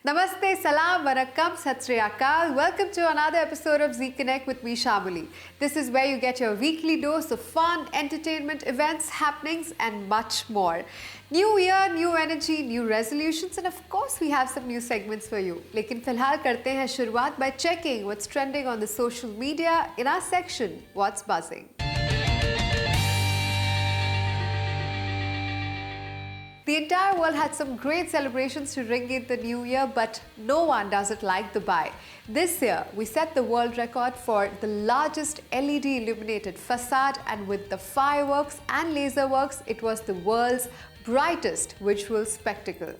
Namaste, salam, vanakkam, sat sri akal. Welcome to another episode of Z Connect with me, Shamuli. This is where you get your weekly dose of fun, entertainment, events, happenings, and much more. New year, new energy, new resolutions, and of course, we have some new segments for you. लेकिन फिलहाल करते हैं शुरुआत by checking what's trending on the social media in our section, What's Buzzing. The entire world had some great celebrations to ring in the new year, but no one does it like Dubai. This year, we set the world record for the largest LED illuminated facade, and with the fireworks and laser works, it was the world's brightest visual spectacle.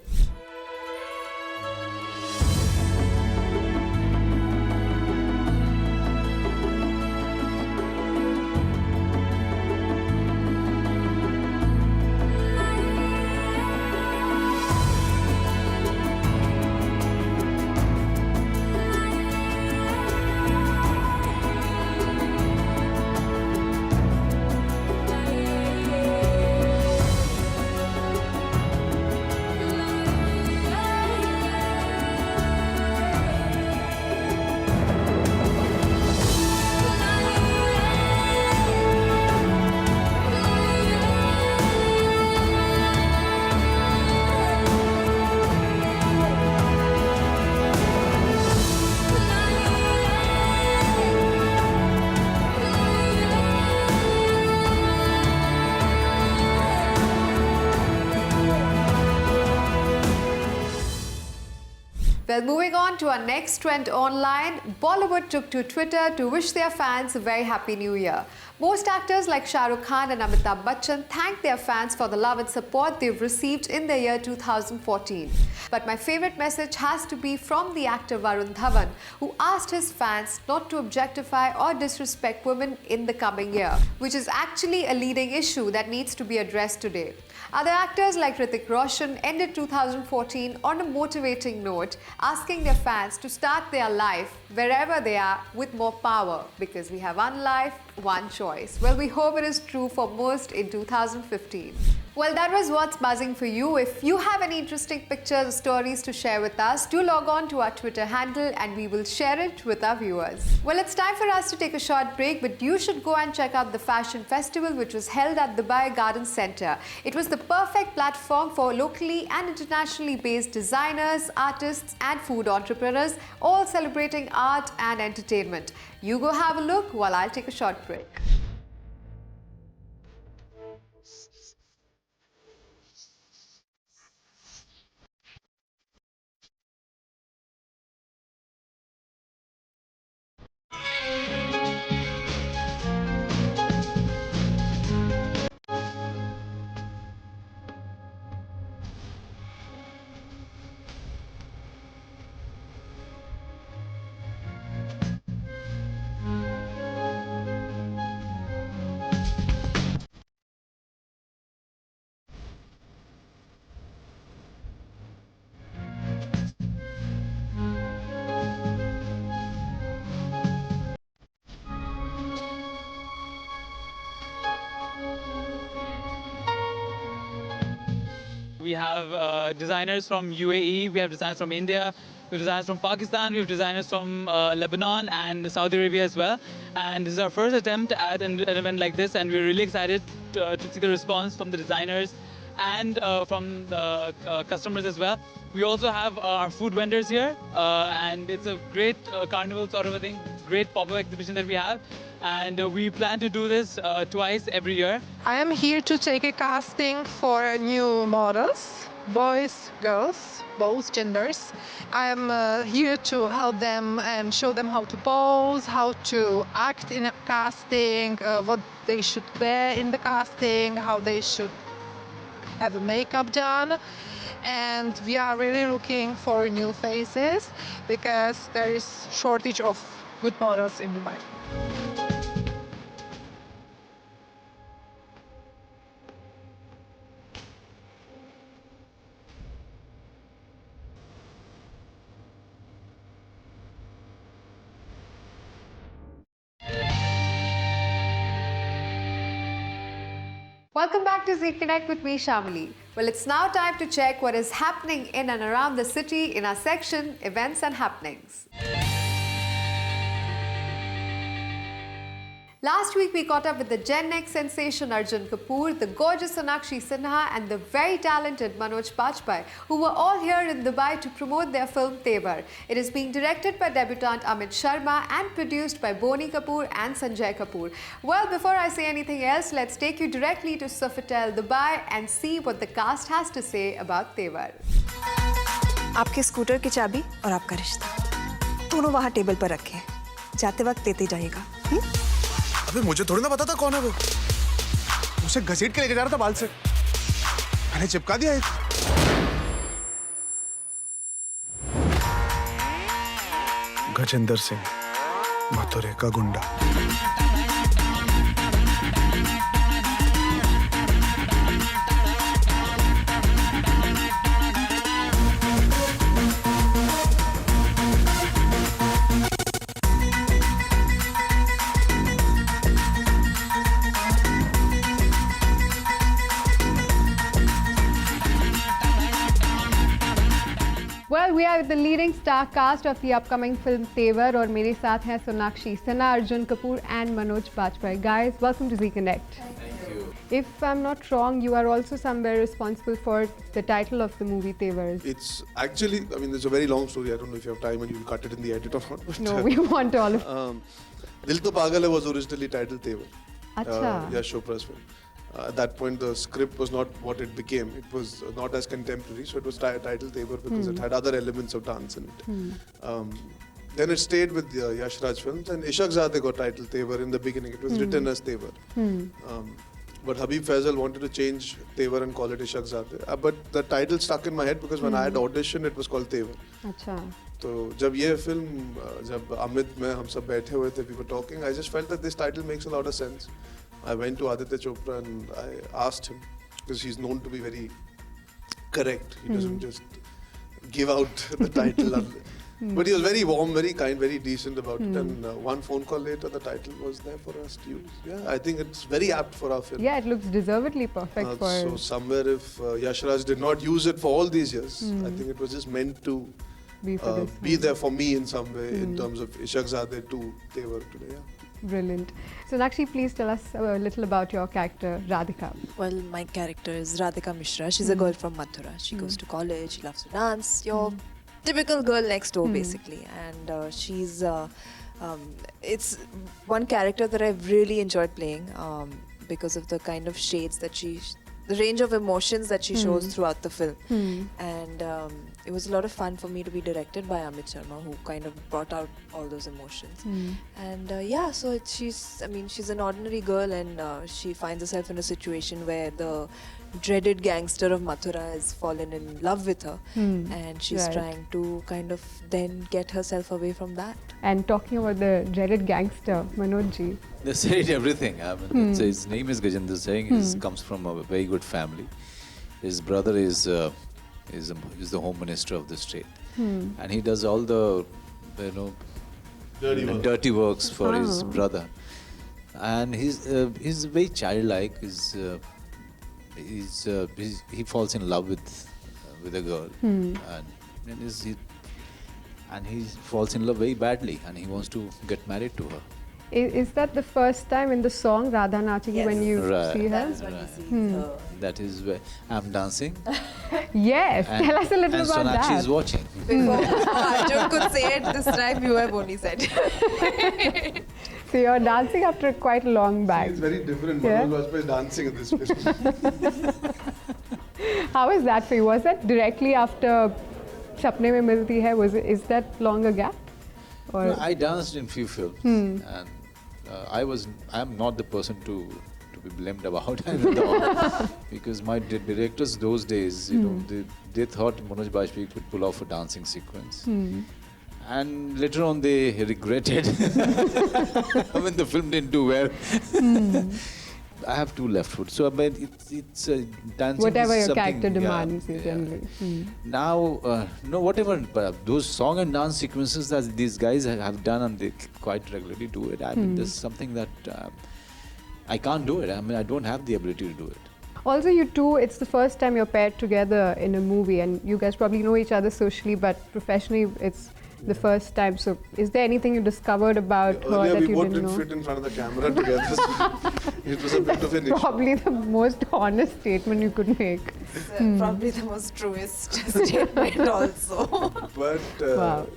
Well, moving on to our next trend online, Bollywood took to Twitter to wish their fans a very happy new year. Most actors like Shah Rukh Khan and Amitabh Bachchan thanked their fans for the love and support they've received in the year 2014. But my favorite message has to be from the actor Varun Dhawan, who asked his fans not to objectify or disrespect women in the coming year, which is actually a leading issue that needs to be addressed today. Other actors like Hrithik Roshan ended 2014 on a motivating note, asking their fans to start their life wherever they are with more power, because we have one life, one choice. Well, we hope it is true for most in 2015. Well, that was what's buzzing for you. If you have any interesting pictures or stories to share with us, do log on to our Twitter handle and we will share it with our viewers. Well, it's time for us to take a short break, but you should go and check out the fashion festival which was held at Dubai Garden Center. It was the perfect platform for locally and internationally based designers, artists and food entrepreneurs, all celebrating art and entertainment. You go have a look while I'll take a short break. We have designers from UAE, we have designers from India, we have designers from Pakistan, we have designers from Lebanon and Saudi Arabia as well. And this is our first attempt at an event like this, and we're really excited to see the response from the designers and from the customers as well. We also have our food vendors here, and it's a great carnival sort of a thing, great pop-up exhibition that we have. And we plan to do this twice every year. I am here to take a casting for new models, boys, girls, both genders. I am here to help them and show them how to pose, how to act in a casting, what they should wear in the casting, how they should have a makeup done. And we are really looking for new faces because there is shortage of good models in Dubai. Welcome back to Z Connect with me, Shamali. Well, it's now time to check what is happening in and around the city in our section, Events and Happenings. Last week, we caught up with the Gen X sensation Arjun Kapoor, the gorgeous Sonakshi Sinha, and the very talented Manoj Bajpayee, who were all here in Dubai to promote their film Tevar. It is being directed by debutant Amit Sharma and produced by Boney Kapoor and Sanjay Kapoor. Well, before I say anything else, let's take you directly to Sofitel Dubai and see what the cast has to say about Tevar. आपके scooter की चाबी और आपका रिश्ता दोनों वहाँ table पर रखे हैं। जाते वक्त देते जाइएगा। अबे मुझे थोड़ी ना पता था कौन है वो। उसे घसीट के लेके जा रहा था बाल से। मैंने चिपका दिया एक। गजेंद्र सिंह, मथुरे का गुंडा। Well, we are the leading star cast of the upcoming film Tevar, और मेरे साथ हैं Sonakshi Sinha, Arjun Kapoor and Manoj Bajpayee. Guys, welcome to Z Connect. Thank you. If I'm not wrong, you are also somewhere responsible for the title of the movie Tevar. It's actually, I mean, it's a very long story. I don't know if you have time and you'll cut it in the edit or not. But, No, we want all of Dil To Pagal Hai was originally titled Tevar. Acha. Yash Chopra's film. At that point, the script was not what it became. It was not as contemporary, so it was titled Tevar because it had other elements of dance in it. Then it stayed with Yash Raj Films, and Ishaq Zadeh got titled Tevar in the beginning. It was written as Tevar. But Habib Faisal wanted to change Tevar and call it Ishaq Zadeh. But the title stuck in my head because when I had auditioned, it was called Tevar. Acha. तो जब ये film जब अमित में हम सब बैठे हुए थे, we were talking, I just felt that this title makes a lot of sense. I went to Aditya Chopra and I asked him, because he's known to be very correct. He doesn't just give out the title. But he was very warm, very kind, very decent about it. And one phone call later, the title was there for us to use. Yeah, I think it's very apt for our film. Yeah, it looks deservedly perfect for... So somewhere if Yash Raj did not use it for all these years, I think it was just meant to be there for me in some way in terms of Ishaq Zadeh to Tevar today. Yeah. Brilliant. So Nakshi, please tell us a little about your character, Radhika. Well, my character is Radhika Mishra. She's a girl from Mathura. She goes to college. She loves to dance. Your typical girl next door, basically. And she's it's one character that I've really enjoyed playing because of the kind of shades that the range of emotions that she shows throughout the film. And it was a lot of fun for me to be directed by Amit Sharma, who kind of brought out all those emotions. And yeah, so she's an ordinary girl, and she finds herself in a situation where the dreaded gangster of Mathura has fallen in love with her, and she's trying to kind of then get herself away from that. And talking about the dreaded gangster, Manoj ji. They said everything. I mean, his name is Gajendra Singh. He comes from a very good family. His brother is the home minister of the state, and he does all the dirty works for his brother. And he's very childlike. He falls in love with a girl, and he falls in love very badly, and he wants to get married to her. Is that the first time in the song Radha Nachegi when you see her? That's when you see her. That is where I'm dancing. Yes, tell us a little and about Sonakshi that. is watching. Before Arjun could say it this time, you have only said. So you're dancing after quite a long back. It's very different. Yeah. Manoj Bajpayee is dancing in this film. How is that for you? Was that directly after Sapne Mein Milti Hai? Is that long a gap? Or No, I danced in few films, and I'm not the person to be blamed about because my directors those days, they thought Manoj Bajpayee could pull off a dancing sequence. And later on they regretted when the film didn't do well. I have two left foot, so I mean, it's dancing. whatever is your something, character demands, generally. Now, no, whatever those song and dance sequences that these guys have done, and they quite regularly do it. I mean, there's something that I can't do it. I mean, I don't have the ability to do it. Also, you two, it's the first time you're paired together in a movie, and you guys probably know each other socially, but professionally, it's the first time. So, is there anything you discovered about her Earlier, that we you both didn't didn't know? fit in front of the camera together. So it was a bit of an issue. Probably the most honest statement you could make. Probably the most truest statement also. But Wow.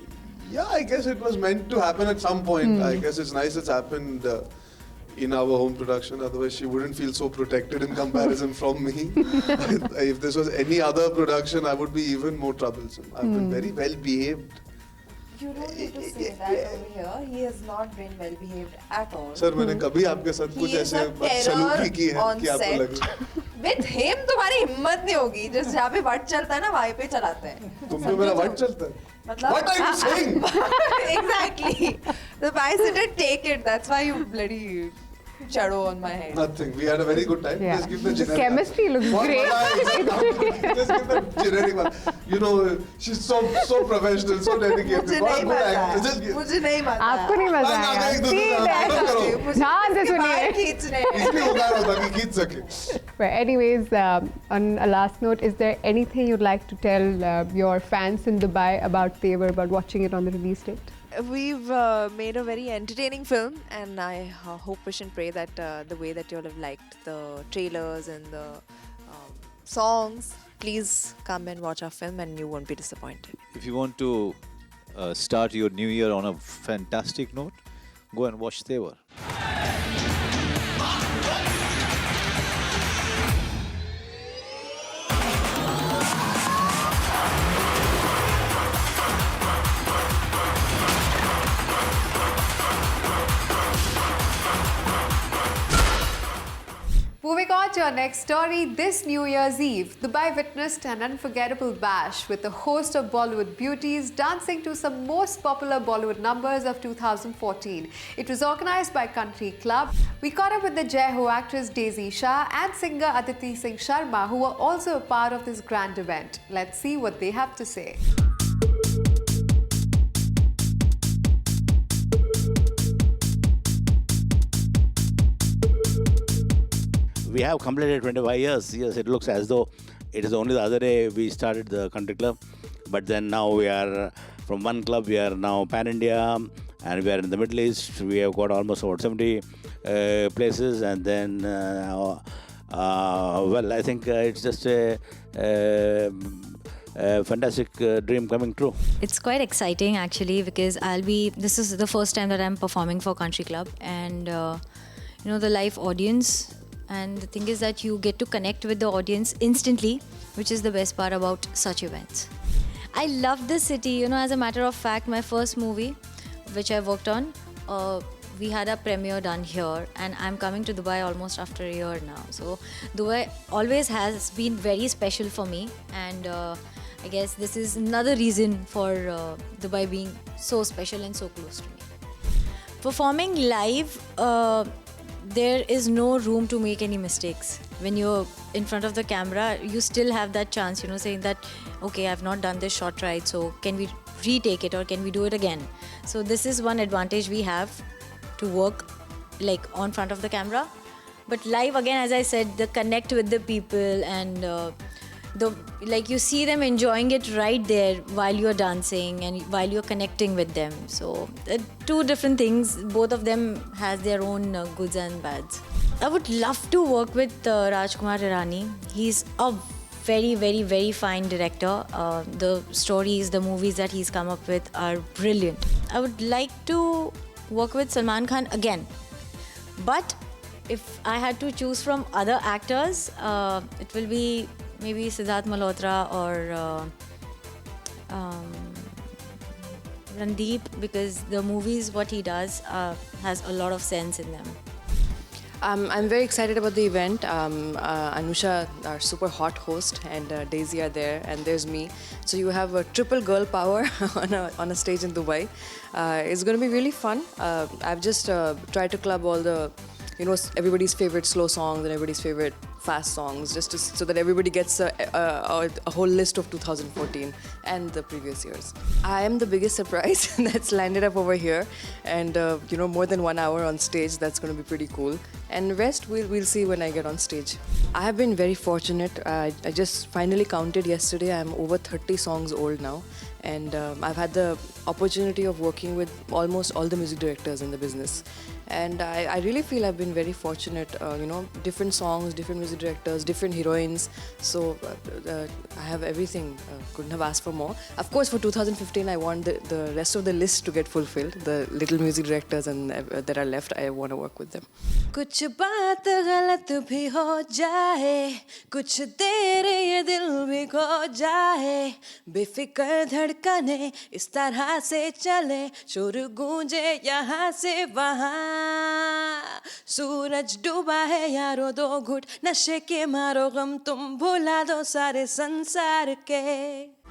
yeah, I guess it was meant to happen at some point. I guess it's nice it's happened in our home production. Otherwise, she wouldn't feel so protected in comparison from me. If this was any other production, I would be even more troublesome. I've been very well behaved. You don't need to say that over here. He has not been well behaved at all. Sir मैंने कभी आपके साथ कुछ He is ऐसे a बदसलूकी की terror है on कि आपको set. लगे With him तुम्हारी हिम्मत नहीं होगी. जिस जहाँ पे वट चलता है ना वहीं पे चलाते हैं. तुम पे मेरा वट चलता है मतलब What are you saying? Exactly. The I said take it. That's why you bloody chado on my head. Nothing. We had a very good time. Yeah. Just give the The generic chemistry answer. looks बहुत great. मजा आया. Just give the generic one. You know, she's so professional, so dedicated. मुझे बहुत नहीं good मजा actor. Just आया. give. मुझे नहीं मजा आया. आपको नहीं मजा हाँ, आया? एक दूसरे See से that? बात करो. मुझे ध्यान से इसके बाल सुनिए. खींचने. इसलिए उतार होता कि खींच सके. But anyways, on a last note, is there anything you'd like to tell your fans in Dubai about Tevar, about watching it on the release date? We've made a very entertaining film, and I hope, wish, and pray that the way that you all have liked the trailers and the songs, please come and watch our film, and you won't be disappointed. If you want to start your new year on a fantastic note, go and watch Tevar. Moving on to our next story, this New Year's Eve, Dubai witnessed an unforgettable bash with a host of Bollywood beauties dancing to some most popular Bollywood numbers of 2014. It was organized by Country Club. We caught up with the Jai Ho actress Daisy Shah and singer Aditi Singh Sharma, who were also a part of this grand event. Let's see what they have to say. We have completed 25 years. Yes, it looks as though it is only the other day we started the country club. But then now we are from one club, we are now pan India, and we are in the Middle East. We have got almost about 70 places, and then, well, I think it's just a fantastic dream coming true. It's quite exciting actually because this is the first time that I'm performing for Country Club, and the live audience. And the thing is that you get to connect with the audience instantly, which is the best part about such events. I love this city. As a matter of fact, my first movie, which I worked on, we had a premiere done here, and I'm coming to Dubai almost after a year now. So Dubai always has been very special for me, and I guess this is another reason for Dubai being so special and so close to me. Performing live, there is no room to make any mistakes. When you're in front of the camera, you still have that chance, saying that, okay, I've not done this shot right, so can we retake it or can we do it again? So this is one advantage we have to work like on front of the camera. But live, again, as I said, the connect with the people and you see them enjoying it right there while you're dancing and while you're connecting with them. So two different things, both of them has their own goods and bads. I would love to work with Rajkumar Hirani. He's a very, very, very fine director. The stories, the movies that he's come up with are brilliant. I would like to work with Salman Khan again. But if I had to choose from other actors, it will be maybe Siddharth Malhotra or Randeep, because the movies, what he does, has a lot of sense in them. I'm very excited about the event. Anusha, our super hot host, and Daisy are there, and there's me. So you have a triple girl power on a stage in Dubai. It's going to be really fun. I've just tried to club all the, everybody's favorite slow songs and everybody's favorite fast songs, just so that everybody gets a whole list of 2014 and the previous years. I am the biggest surprise that's landed up over here, and more than 1 hour on stage. That's going to be pretty cool. And rest we'll see when I get on stage. I have been very fortunate. I just finally counted yesterday. I'm over 30 songs old now, and I've had the opportunity of working with almost all the music directors in the business. And I really feel I've been very fortunate, different songs, different music directors, different heroines. So I have everything, couldn't have asked for more. Of course, for 2015, I want the rest of the list to get fulfilled. The little music directors that are left, I want to work with them. कुछ बात गलत भी हो जाए, कुछ देर ये दिल भी खो जाए, बेफिक्र धड़कने इस तरह से चले, शोर गूंजे यहाँ से वहाँ, सूरज डूबा है यारो दो घुट नशे के मारो गम तुम भुला दो सारे संसार के.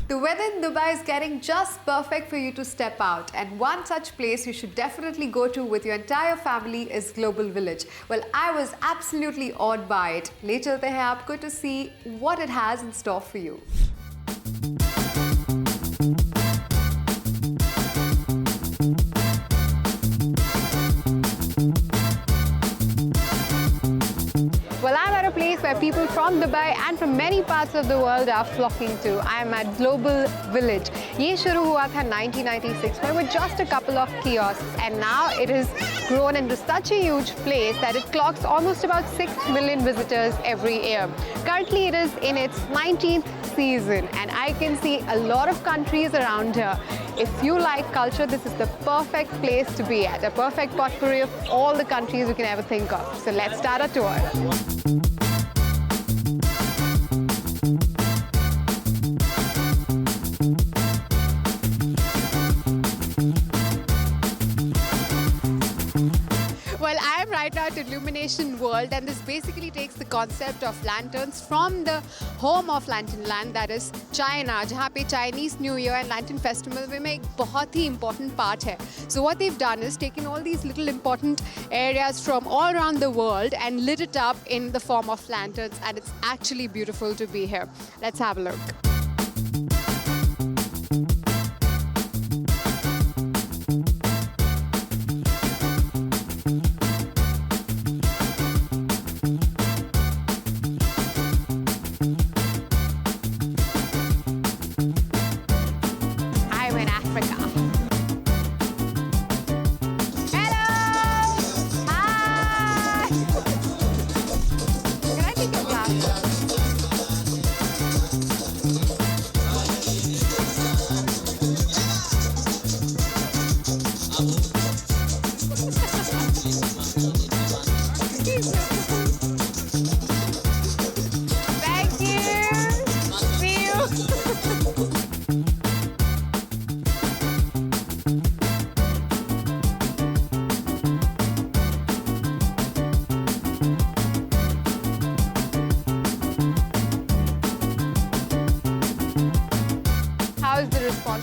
The weather in Dubai is getting just perfect for you to step out, and one such place you should definitely go to with your entire family is Global Village. Well, I was absolutely awed by it. Le chalte hain aapko to see what it has in store for you. Well, I'm at a place where people from Dubai and from many parts of the world are flocking to. I'm at Global Village. Ye shuru hua tha 1996 when with just a couple of kiosks, and now it has grown into such a huge place that it clocks almost about 6 million visitors every year. Currently, it is in its 19th season, and I can see a lot of countries around here. If you like culture, this is the perfect place to be at, a perfect potpourri of all the countries you can ever think of. So let's start our tour. Well, I am right now at Illumination World, and this basically takes the concept of lanterns from the home of Lantern Land, that is China, जहाँ पे Chinese New Year and Lantern Festival में एक बहुत ही important part है. So what they've done is taken all these little important areas from all around the world and lit it up in the form of lanterns, and it's actually beautiful to be here. Let's have a look.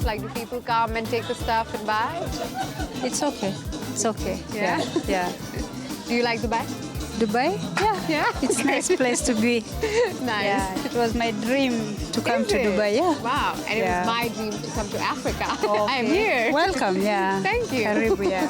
Like, do people come and take the stuff and buy? It's okay. It's okay. Yeah? Yeah. Do you like Dubai? Dubai? Yeah. Yeah? It's a nice place to be. Nice. Yeah. It was my dream to come Is to it? Dubai. Yeah. Wow. And it Yeah. was my dream to come to Africa. Okay. I'm here. Welcome. Yeah. Thank you. Karibu, yeah.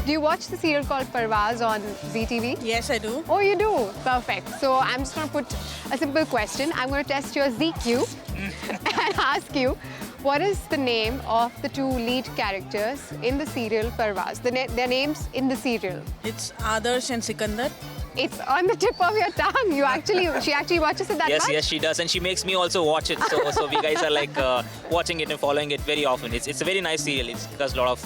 Do you watch the serial called Parvaz on ZTV? Yes, I do. Oh, you do? Perfect. So I'm just going to put a simple question. I'm going to test your ZQ and ask you, what is the name of the two lead characters in the serial Parvaz? Their names in the serial. It's Adarsh and Sikandar. It's on the tip of your tongue. She actually watches it that much? Yes, she does, and she makes me also watch it. So we guys are like watching it and following it very often. It's a very nice serial. It does a lot of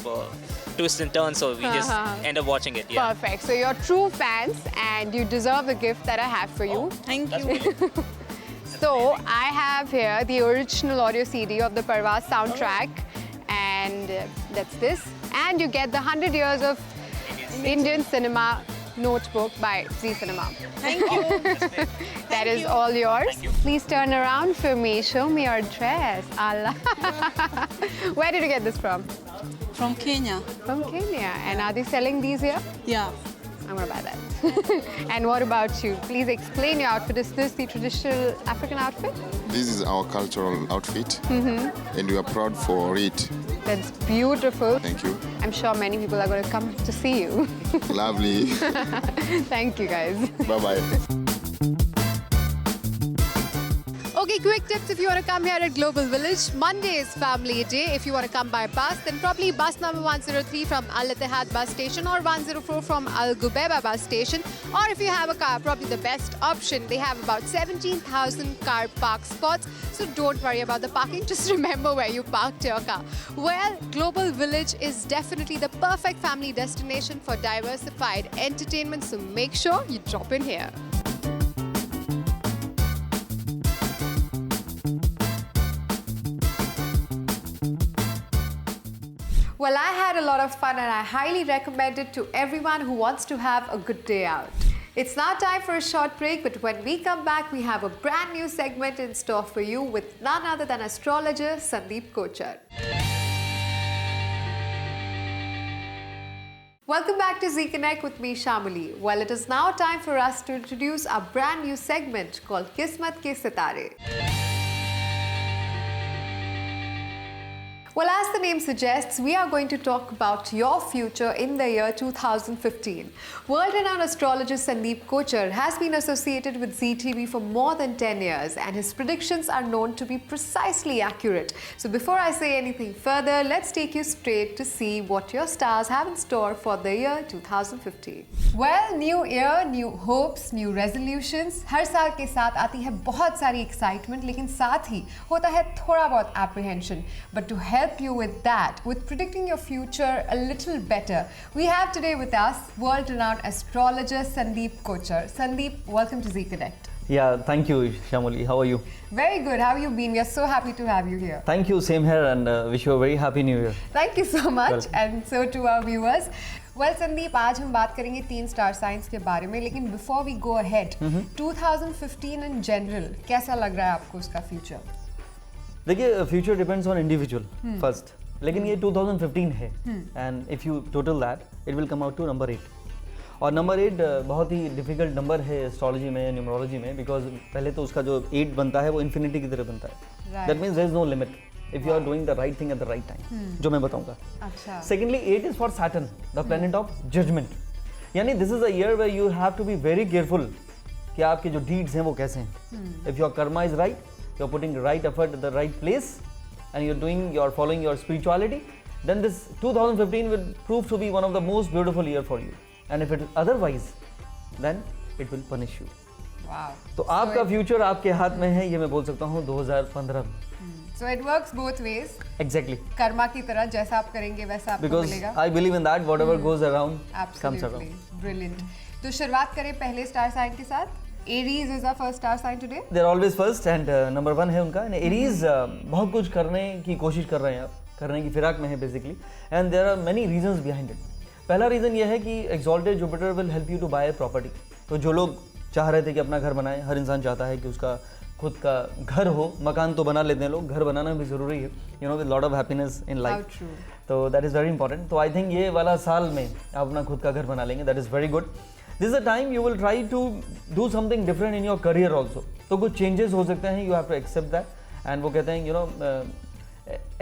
twists and turns, so we just end up watching it. Yeah. Perfect. So you're true fans, and you deserve the gift that I have for you. Thank you. So I have here the original audio CD of the Parvaz soundtrack, and that's this. And you get the 100 years of Indian cinema notebook by Zee Cinema. Thank you. That is all yours. Please turn around for me. Show me your dress. Allah. Where did you get this from? From Kenya. From Kenya. And are they selling these here? Yeah. I'm gonna buy that. And what about you? Please explain your outfit. Is this the traditional African outfit? This is our cultural outfit, and we are proud for it. That's beautiful. Thank you. I'm sure many people are going to come to see you. Lovely. Thank you, guys. Bye-bye. Okay, quick tips if you want to come here at Global Village. Monday is family day. If you want to come by bus, then probably bus number 103 from Al Ittihad bus station or 104 from Al Gubeba bus station. Or if you have a car, probably the best option. They have about 17,000 car park spots. So don't worry about the parking. Just remember where you parked your car. Well, Global Village is definitely the perfect family destination for diversified entertainment. So make sure you drop in here. Well, I had a lot of fun and I highly recommend it to everyone who wants to have a good day out. It's now time for a short break, but when we come back, we have a brand new segment in store for you with none other than astrologer Sandeep Kochar. Welcome back to Zee Connect with me, Shamali. Well, it is now time for us to introduce our brand new segment called Kismat Ke Sitare. Well, as the name suggests, we are going to talk about your future in the year 2015. World-renowned astrologer Sandeep Kochar has been associated with Zee TV for more than 10 years and his predictions are known to be precisely accurate. So before I say anything further, let's take you straight to see what your stars have in store for the year 2015. Well, new year, new hopes, new resolutions. हर साल के साथ आती है बहुत सारी excitement, लेकिन साथ ही होता है थोड़ा बहुत apprehension. But to help you with that, with predicting your future a little better, we have today with us world-renowned astrologer Sandeep Kochar. Sandeep, welcome to Zee Connect. Yeah, thank you, Shamali. How are you? Very good. How have you been? We are so happy to have you here. Thank you, same here, and wish you a very happy new year. Thank you so much, Welcome. and so to our viewers. Well, Sandeep, आज हम बात करेंगे 3 star signs के बारे में, लेकिन before we go ahead, 2015 in general, कैसा लग रहा है आपको उसका future? देखिए, future depends on individual first. लेकिन ये 2015 है, and if you total that, it will come out to number 8. और नंबर 8 बहुत ही डिफिकल्ट नंबर है एस्ट्रोलॉजी में, न्यूमरोलॉजी में, बिकॉज पहले तो उसका जो 8 बनता है वो इन्फिनिटी की तरह बनता है. That means there is no limit if you are doing the right thing at the right time, जो मैं बताऊंगा. अच्छा. Secondly 8 is for Saturn, the planet of judgement. यानी this is a year where you have to be very careful कि आपके जो deeds हैं वो कैसे हैं. If your karma is right, you are putting right effort at the right place and you're following your spirituality, then this 2015 will prove to be one of the most beautiful year for you. And if it is otherwise, then it will punish you. Wow. तो आपका future आपके हाथ में है, ये मैं बोल सकता हूँ 2015 में. So it works both ways. Exactly. Karma की तरह जैसा आप करेंगे वैसा आपको Because मिलेगा. I believe in that, whatever goes around comes Absolutely. around. Brilliant. तो शुरुआत करें पहले स्टार साइन के साथ. Aries is our first star sign today. They're always first and number 1 है उनका. Aries बहुत कुछ करने की कोशिश कर रहे हैं आप, करने की फिराक में है basically. And there are many reasons behind it. पहला रीज़न ये है कि exalted Jupiter will help you to buy a property. तो जो लोग चाह रहे थे कि अपना घर बनाएं, हर इंसान चाहता है कि उसका खुद का घर हो. मकान तो बना लेते हैं लोग, घर बनाना भी ज़रूरी है, you know, with lot of happiness in life. How true. तो that is very important. तो I think ये वाला साल में आप अपना खुद का घर बना लेंगे. That is very good. This is a time you will try to do something different in your career also. तो कुछ changes हो सकते हैं, you have to accept that. And वो कहते हैं, you know,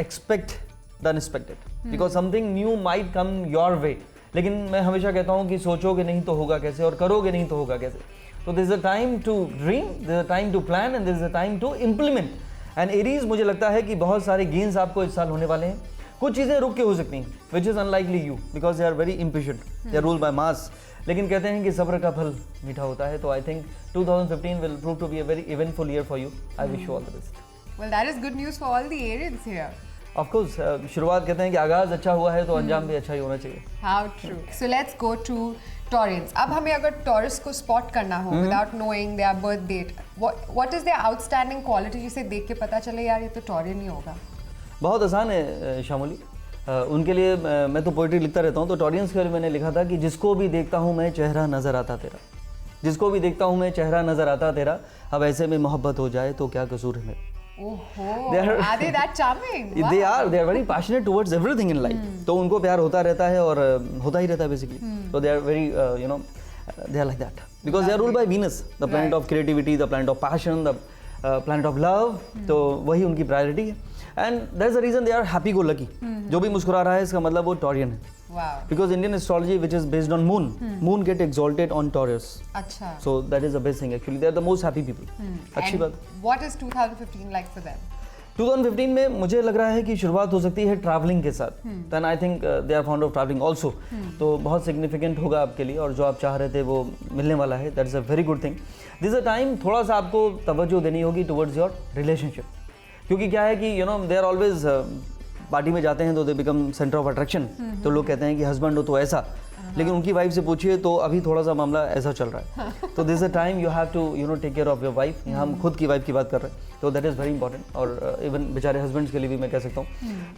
expect the unexpected. Because something new might come your way. लेकिन मैं हमेशा कहता हूँ कि सोचोगे नहीं तो होगा कैसे, और करोगे नहीं तो होगा कैसे. So this is a time to dream, this is a time to plan, and this is a time to implement. And Aries, मुझे लगता है कि बहुत सारे gains आपको इस साल होने वाले हैं. कुछ चीज़ें रुक के हो सकती हैं, which is unlikely you, because they are very impatient. They are ruled by Mars. लेकिन कहते हैं कि सब्र का फल मीठा होता है. तो I think 2015 will prove to be a very eventful year for you. I wish you all the best. Well, that is good news for all the Aries here. Of course, शुरुआत कहते हैं कि आगाज अच्छा हुआ है तो अंजाम भी अच्छा ही होना चाहिए. How true. So let's go to Taurans. अब हमें अगर Taurus को spot करना हो without knowing their birth date, what is their outstanding quality जिसे देख के पता चले यार ये तो Taurian ही होगा? बहुत आसान है शामुली. उनके लिए मैं तो पोइट्री लिखता रहता हूँ, तो टॉरियंस के लिए मैंने लिखा था कि जिसको भी देखता हूँ मैं चेहरा नज़र आता तेरा, जिसको भी देखता हूँ मैं चेहरा नज़र आता तेरा, अब ऐसे में मोहब्बत हो जाए तो क्या कसूर है मेरा। Are they that charming? Wow. They are very passionate towards everything in life. तो उनको प्यार होता रहता है और होता ही रहता है basically. So they are very they are like that because they are ruled by Venus, the planet of creativity, the planet of passion, the planet of love. तो वही उनकी priority है. And that's the reason they are happy go lucky. जो भी मुस्कुरा रहा है इसका मतलब वो Taurian है. Wow. Because Indian astrology, which is based on moon, moon get exalted on Taurus. अच्छा. So that is the best thing actually. They are the most happy people. अच्छी बात. What is 2015 like for them? 2015 में मुझे लग रहा है कि शुरुआत हो सकती है ट्रैवलिंग के साथ. Then I think they are fond of traveling also. तो बहुत significant होगा आपके लिए और जो आप चाह रहे थे वो मिलने वाला है. That is a very good thing. This is a time थोड़ा सा आपको तवज्जो देनी होगी towards your relationship. क्योंकि क्या है कि they are always पार्टी में जाते हैं तो they become centre of attraction. तो लोग कहते हैं कि हस्बैंड हो तो ऐसा, लेकिन उनकी वाइफ से पूछिए तो अभी थोड़ा सा मामला ऐसा चल रहा है. तो this a time you have to take care of your wife. हम खुद की वाइफ की बात कर रहे हैं तो दैट इज़ वेरी इंपॉर्टेंट. और इवन बेचारे हस्बैंड्स के लिए भी मैं कह सकता हूँ.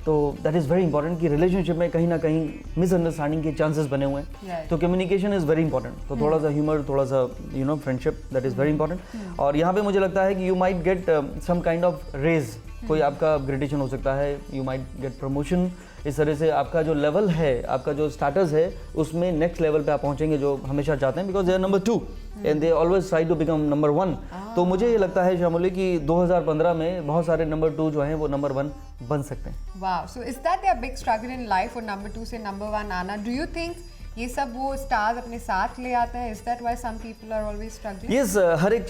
तो दैट इज़ वेरी इंपॉर्टेंट कि रिलेशनशिप में कहीं ना कहीं मिसअंडरस्टैंडिंग के चांसेस बने हुए हैं. तो कम्युनिकेशन इज़ वेरी इंपॉर्टेंट. तो थोड़ा सा ह्यूमर, थोड़ा सा friendship, that is very important. और यहाँ पे मुझे लगता है कि you might get some kind of raise. कोई आपका अपग्रेडेशन हो सकता है, यू माइट गेट प्रमोशन. इस तरह से आपका जो लेवल है, आपका जो स्टेटस है, उसमें नेक्स्ट लेवल पे आप पहुंचेंगे जो हमेशा चाहते हैं. Because they are number 2 and they always try to become number 1. तो मुझे ये लगता है शामुली कि 2015 में बहुत सारे नंबर 2 जो हैं वो नंबर 1 बन सकते हैं. Wow. So is that their big struggle in life for number 2 से नंबर 1 आना? Do you think ये सब वो स्टार्स अपने साथ ले आते हैं? Is that why some people are always struggling? Yes, हर एक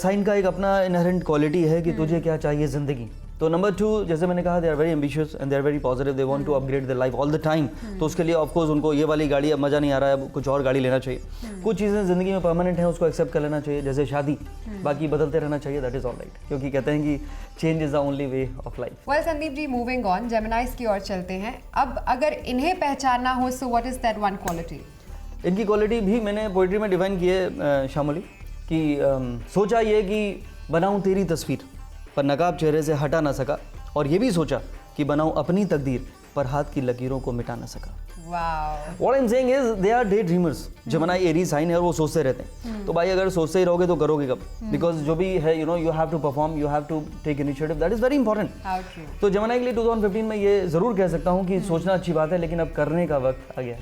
साइन का एक अपना इनहेरेंट क्वालिटी है कि तुझे क्या चाहिए ज़िंदगी. तो नंबर 2 जैसे मैंने कहा, they are very ambitious and they are very positive. They want to upgrade their life all the time. तो उसके लिए ऑफ कोर्स उनको ये वाली गाड़ी अब मज़ा नहीं आ रहा है, अब कुछ और गाड़ी लेना चाहिए. कुछ चीज़ें ज़िंदगी में परमानेंट हैं, उसको एक्सेप्ट कर लेना चाहिए, जैसे शादी. बाकी बदलते रहना चाहिए, दैट इज़ ऑल राइट. क्योंकि कहते हैं कि change is the only way of life. Well Sandeep ji, moving on, Geminis की ओर चलते हैं. अब अगर इन्हें पहचानना हो, so what is that one quality? इनकी क्वालिटी भी मैंने पोइट्री में डिफाइन की है शामुली, कि सोचा ये कि बनाऊं तेरी तस्वीर पर नकाब चेहरे से हटा ना सका, और ये भी सोचा कि बनाऊं अपनी तकदीर पर हाथ की लकीरों को मिटा ना सका. What I'm saying is they are daydreamers. Gemini airy sign है और वो सोचते रहते हैं. तो भाई अगर सोचते ही रहोगे तो करोगे कब? बिकॉज जो भी है you have to perform, you have to take initiative. That is very important. तो Gemini के लिए 2015 में ये ज़रूर कह सकता हूँ कि सोचना अच्छी बात है, लेकिन अब करने का वक्त आ गया है.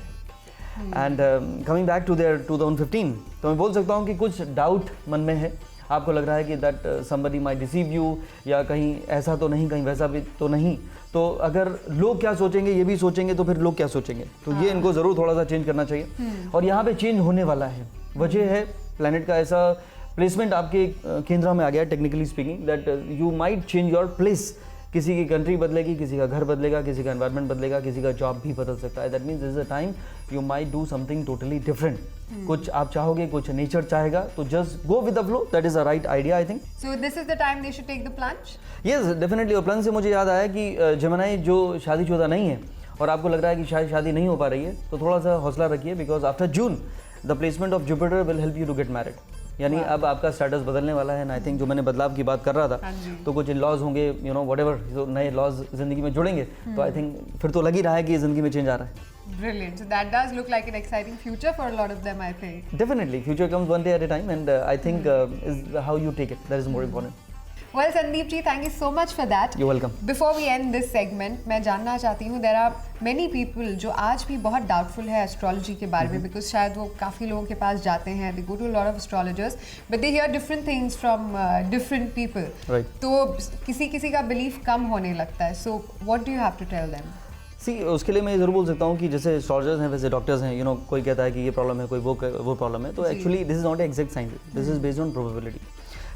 And coming back to their 2015, तो मैं बोल सकता हूँ कि कुछ डाउट मन में है. आपको लग रहा है कि that somebody might deceive you, या कहीं ऐसा तो नहीं, कहीं वैसा भी तो नहीं. तो अगर लोग क्या सोचेंगे ये भी सोचेंगे तो फिर लोग क्या सोचेंगे. तो ये इनको ज़रूर थोड़ा सा चेंज करना चाहिए. और यहाँ पे चेंज होने वाला है. वजह है प्लैनेट का ऐसा प्लेसमेंट आपके केंद्र में आ गया, technically speaking, that you might change your place. किसी की कंट्री बदलेगी, किसी का घर बदलेगा, किसी का एनवायरनमेंट बदलेगा, किसी का जॉब भी बदल सकता है. That means this is a time you might do something totally different. कुछ आप चाहोगे, कुछ नेचर चाहेगा, तो just go with the flow. That is a right idea I think. So this is the time they should take the plunge. Yes definitely. और plunge से मुझे याद आया कि जेमिनी जो शादीशुदा नहीं है और आपको लग रहा है कि शायद शादी नहीं हो पा रही है, तो थोड़ा सा हौसला रखिए. Because after June the placement of Jupiter will help you to get married. यानी अब आपका स्टेटस बदलने वाला है. आई थिंक जो मैंने बदलाव की बात कर रहा था, तो कुछ लॉज होंगे, व्हाटएवर, जो नए लॉज जिंदगी में जुड़ेंगे. तो आई थिंक फिर तो लग ही रहा है कि जिंदगी में चेंज आ रहा है. Brilliant. So that does look like an exciting future for a lot of them, I think. Definitely, future comes one day at a time, and I think is how you take it. That is more important. Well, Sandeep ji, thank you so much for that. You're welcome. Before we end this segment, मैं जानना चाहती हूँ, there are many people जो आज भी बहुत doubtful है astrology के बारे में, because शायद वो काफ़ी लोगों के पास जाते हैं, they go to a lot of astrologers, but they hear different things from different people. Right. तो किसी का belief कम होने लगता है. So what do you have to tell them? सी उसके लिए मैं ज़रूर बोल सकता हूँ कि जैसे एस्ट्रोलॉजर्स हैं वैसे डॉक्टर्स हैं. कोई कहता है कि ये प्रॉब्लम है, कोई वो प्रॉब्लम है. तो actually this is not exact science, this is based on probability.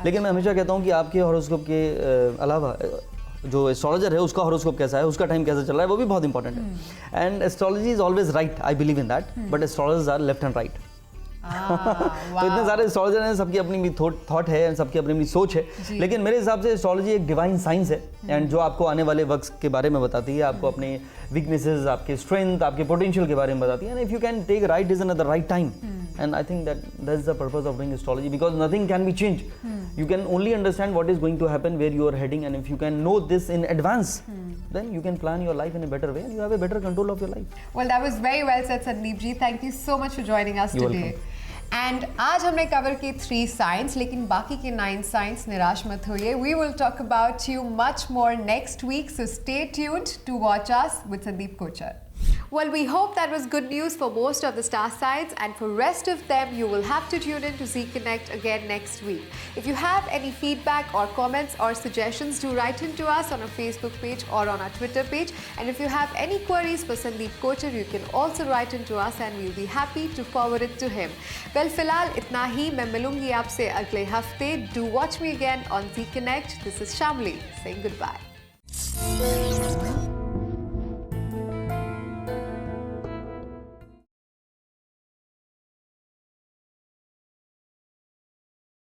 लेकिन मैं हमेशा कहता हूँ कि आपके हॉरोस्कोप के अलावा जो एस्ट्रोलॉजर है उसका हॉरोस्कोप कैसा है, उसका टाइम कैसा चल रहा है, वो भी बहुत इंपॉर्टेंट है. And astrology is always right, I believe in that, but astrologers are left and right. तो इतने सारे एस्ट्रोलॉजर हैं, सबकी अपनी थॉट है, सबकी अपनी अपनी सोच है. लेकिन मेरे हिसाब से एस्ट्रोलॉजी एक डिवाइन साइंस है, एंड जो आपको आने वाले वक्त के बारे में बताती है, आपको अपने वीकनेसेस, आपके स्ट्रेंथ, आपके पोटेंशियल के बारे में बताती है. And if you can take right decision at the right time, And I think that's the purpose of doing astrology, because nothing can be changed. You can only understand what is going to happen, where you are heading, and if you can know this in advance, then you can plan your life in a better way and you have a better control of your life. Well, that was very well said, Sandeep ji. Thank you so much for joining us You're today. And आज हमने cover की 3 signs, लेकिन बाकी के 9 signs निराश मत होइए. We will talk about you much more next week, so stay tuned to watch us with Sandeep Kochar. Well, we hope that was good news for most of the star signs, and for rest of them, you will have to tune in to Z Connect again next week. If you have any feedback or comments or suggestions, do write in to us on our Facebook page or on our Twitter page. And if you have any queries for Sandeep Kochar, you can also write in to us and we'll be happy to forward it to him. Well, फिलहाल इतना ही. मैं मिलूंगी आपसे अगले हफ्ते. Do watch me again on Z Connect. This is Shamli saying goodbye.